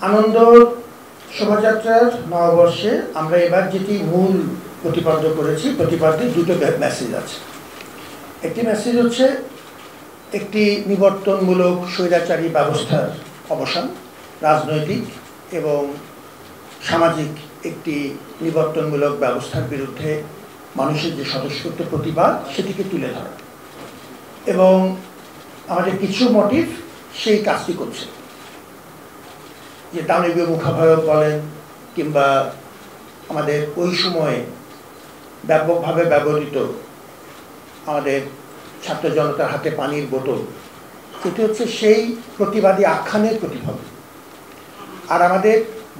আনন্দ শোভাযাত্রার নববর্ষে আমরা এবার যেটি মূল প্রতিপাদ্য করেছি, প্রতিপাদ্যে দুটো মেসেজ আছে। একটি মেসেজ হচ্ছে একটি নিবর্তনমূলক স্বৈরাচারী ব্যবস্থার অবসান, রাজনৈতিক এবং সামাজিক একটি নিবর্তনমূলক ব্যবস্থার বিরুদ্ধে মানুষের যে স্বতঃস্ফূর্ত প্রতিবাদ সেটিকে তুলে ধরা, এবং আমাদের কিছু মোটিভ সেই কাজটি করছে। যে দানবীয় মুখাভায়ক বলেন কিংবা আমাদের ওই সময়ে ব্যাপকভাবে ব্যবহৃত আমাদের ছাত্র জনতার হাতে পানির বোতল, সেটি হচ্ছে সেই প্রতিবাদী আখ্যানের প্রতিফলন। আর আমাদের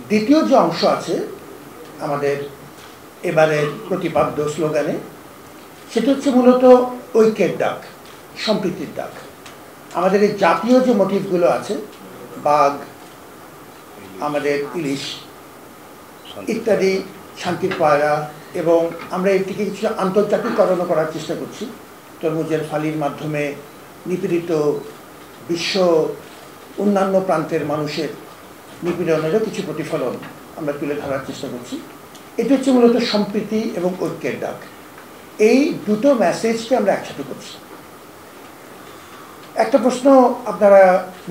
দ্বিতীয় যে অংশ আছে আমাদের এবারের প্রতিপাদ্য স্লোগানে, সেটা হচ্ছে মূলত ঐক্যের ডাক, সম্প্রীতির ডাক। আমাদের এই জাতীয় যে মোটিভগুলো আছে, বাঘ, আমাদের ইলিশ ইত্যাদি, শান্তির পায়রা, এবং আমরা এটিকে কিছু আন্তর্জাতিককরণ করার চেষ্টা করছি। তরমুজের ফালির মাধ্যমে নিপীড়িত বিশ্ব অন্যান্য প্রান্তের মানুষের নিপীড়নেরও কিছু প্রতিফলন আমরা তুলে ধরার চেষ্টা করছি। এটি হচ্ছে মূলত সম্প্রীতি এবং ঐক্যের ডাক। এই দুটো মেসেজকে আমরা একসাথে করছি। একটা প্রশ্ন আপনারা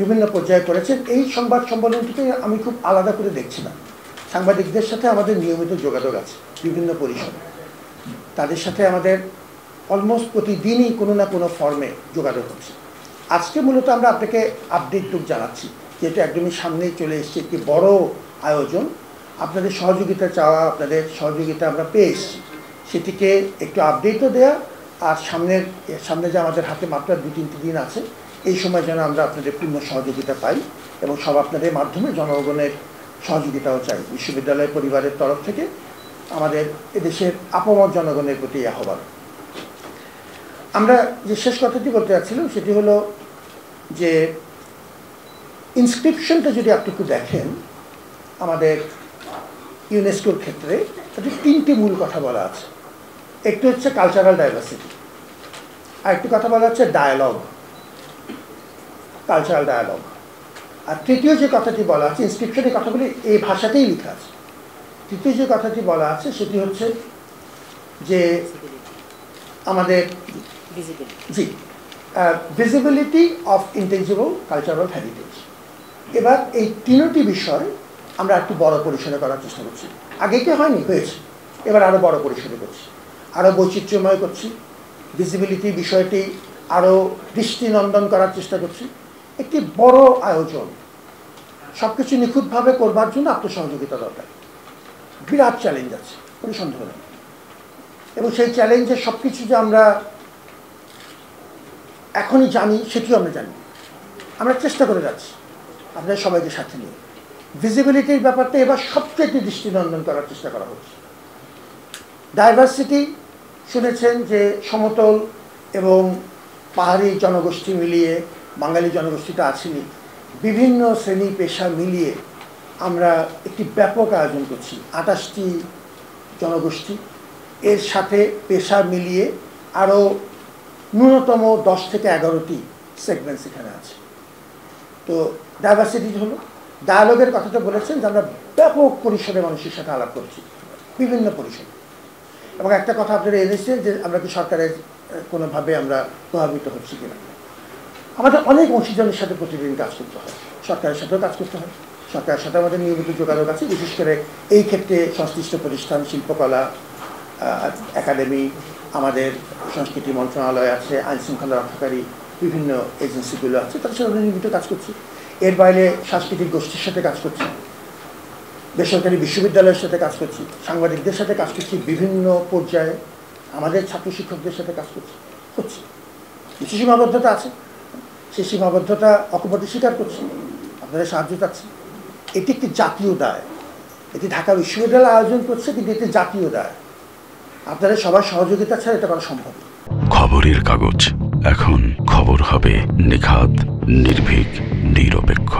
বিভিন্ন পর্যায়ে করেছেন, এই সংবাদ সম্মেলনটিকে আমি খুব আলাদা করে দেখছি না। সাংবাদিকদের সাথে আমাদের নিয়মিত যোগাযোগ আছে বিভিন্ন পরিসরে, তাদের সাথে আমাদের অলমোস্ট প্রতিদিনই কোনো না কোনো ফর্মে যোগাযোগ হচ্ছে। আজকে মূলত আমরা আপনাকে আপডেটটুক জানাচ্ছি, যেটা একদমই সামনেই চলে এসছে, একটি বড় আয়োজন। আপনাদের সহযোগিতা চাওয়া, আপনাদের সহযোগিতা আমরা পেয়ে এসেছি, সেটিকে একটু আপডেটও দেওয়া, আর সামনে যে আমাদের হাতে মাত্র 2-3 দিন আছে, এই সময় যেন আমরা আপনাদের পূর্ণ সহযোগিতা পাই, এবং সব আপনাদের মাধ্যমে জনগণের সহযোগিতাও চাই। বিশ্ববিদ্যালয় পরিবারের তরফ থেকে আমাদের এদেশের আপামর জনগণের প্রতি আহ্বান। আমরা যে শেষ কথাটি বলতে যাচ্ছিলাম সেটি হলো যে ইনস্ক্রিপশনটা যদি আপনি একটু দেখেন, আমাদের ইউনেস্কোর ক্ষেত্রে তাতে 3টি মূল কথা বলা আছে। একটি হচ্ছে কালচারাল ডাইভার্সিটি, আর একটি কথা বলা হচ্ছে ডায়ালগ, কালচারাল ডায়ালগ। আর তৃতীয় যে কথাটি বলা আছে, ইনস্ক্রিপশনের কথাগুলি এই ভাষাতেই লেখা আছে, তৃতীয় যে কথাটি বলা আছে সেটি হচ্ছে যে আমাদের ভিজিবিলিটি অফ ইন্টেঞ্জিবল কালচারাল হেরিটেজ। এবার এই 3টি বিষয় আমরা একটু বড় পরিসরে করার চেষ্টা করছি। আগে কি হয়নি, হয়েছে, এবার আরও বড় পরিসরে করছি, আরও বৈচিত্র্যময় করছি, ভিজিবিলিটি বিষয়টি আরও দৃষ্টিনন্দন করার চেষ্টা করছি। একটি বড় আয়োজন, সব কিছু নিখুঁতভাবে করবার জন্য আত্মসহযোগিতা দরকার। বিরাট চ্যালেঞ্জ আছে, কোনো সন্দেহ নেই, এবং সেই চ্যালেঞ্জের সব কিছু যে আমরা এখনই জানি সেটিও আমরা জানি। আমরা চেষ্টা করে যাচ্ছি আপনাদের সবাইকে সাথে নিয়ে। ভিজিবিলিটির ব্যাপারটা এবার সবচেয়ে দৃষ্টিনন্দন করার চেষ্টা করা হচ্ছে। ডাইভার্সিটি শুনেছেন যে সমতল এবং পাহাড়ি জনগোষ্ঠী মিলিয়ে, বাঙালি জনগোষ্ঠীটা আছেনি, বিভিন্ন শ্রেণী পেশা মিলিয়ে আমরা একটি ব্যাপক আয়োজন করছি। 28টি জনগোষ্ঠী, এর সাথে পেশা মিলিয়ে আরও ন্যূনতম 10 থেকে 11টি সেগমেন্টস এখানে আছে। তো ডাইভার্সিটি হলো, ডায়ালগের কথাটা বলেছেন যে আমরা ব্যাপক পরিসরে মানুষের সাথে আলাপ করছি, বিভিন্ন পরিসরে। এবং একটা কথা আপনারা এনেছেন যে আমরা কি সরকারের কোনোভাবে আমরা প্রভাবিত হচ্ছি কিনা। আমাদের অনেক অংশীজনের সাথে প্রতিদিন কাজ করতে হয়, সরকারের সাথেও কাজ করতে হয়, সরকারের সাথে আমাদের নিয়মিত যোগাযোগ আছে। বিশেষ করে এই ক্ষেত্রে সংশ্লিষ্ট প্রতিষ্ঠান, শিল্পকলা একাডেমি, আমাদের সংস্কৃতি মন্ত্রণালয় আছে, আইন শৃঙ্খলা রক্ষাকারী বিভিন্ন এজেন্সিগুলো আছে, তাদের সাথে আমরা নিয়মিত কাজ করছি। এর বাইরে সাংস্কৃতিক গোষ্ঠীর সাথে কাজ করছি, বেসরকারি বিশ্ববিদ্যালয়ের সাথে কাজ করছি, সাংবাদিকদের সাথে কাজ করছি, বিভিন্ন পর্যায়ে আমাদের ছাত্র শিক্ষকদের সাথে কাজ করছি। কিছু সীমাবদ্ধতা আছে, সেই সীমাবদ্ধতা অকপটে স্বীকার করছি, আপনাদের সাহায্য চাচ্ছি। এটি একটি জাতীয় দায়, এটি ঢাকা বিশ্ববিদ্যালয় আয়োজন করছে, কিন্তু এটি জাতীয় দায়। আপনাদের সবার সহযোগিতা ছাড়া এটা করা সম্ভব। খবরের কাগজ, এখন খবর হবে নিখাত, নির্ভীক, নিরপেক্ষ।